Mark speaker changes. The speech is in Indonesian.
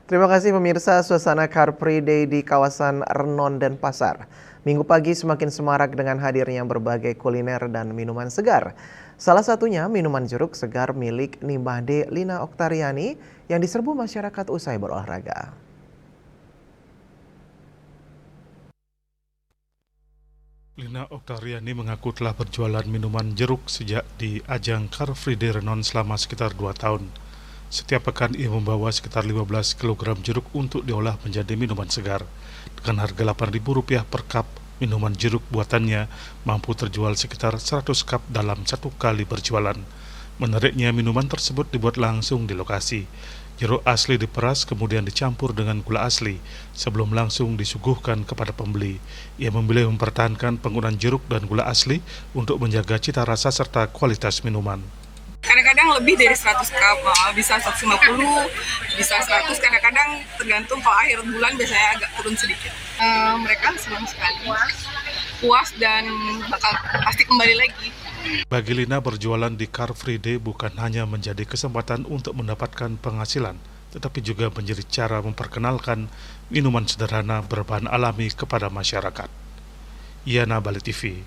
Speaker 1: Terima kasih pemirsa, suasana Car Free Day di kawasan Renon Denpasar. Minggu pagi semakin semarak dengan hadirnya berbagai kuliner dan minuman segar. Salah satunya minuman jeruk segar milik Nimade Lina Oktariani yang diserbu masyarakat usai berolahraga.
Speaker 2: Lina Oktariani mengaku telah berjualan minuman jeruk sejak di ajang Car Free Day Renon selama sekitar 2 tahun. Setiap pekan ia membawa sekitar 15 kg jeruk untuk diolah menjadi minuman segar. Dengan harga Rp8.000 per cup, minuman jeruk buatannya mampu terjual sekitar 100 cup dalam satu kali berjualan. Menariknya, minuman tersebut dibuat langsung di lokasi. Jeruk asli diperas kemudian dicampur dengan gula asli sebelum langsung disuguhkan kepada pembeli. Ia memilih mempertahankan penggunaan jeruk dan gula asli untuk menjaga cita rasa serta kualitas minuman.
Speaker 3: Kadang-kadang lebih dari 100 cup, bisa 150, bisa 100, kadang-kadang tergantung kalau akhir bulan biasanya agak turun sedikit. Mereka senang sekali, puas dan bakal pasti kembali lagi.
Speaker 2: Bagi Lina, berjualan di Car Free Day bukan hanya menjadi kesempatan untuk mendapatkan penghasilan, tetapi juga menjadi cara memperkenalkan minuman sederhana berbahan alami kepada masyarakat. Yana Bali TV.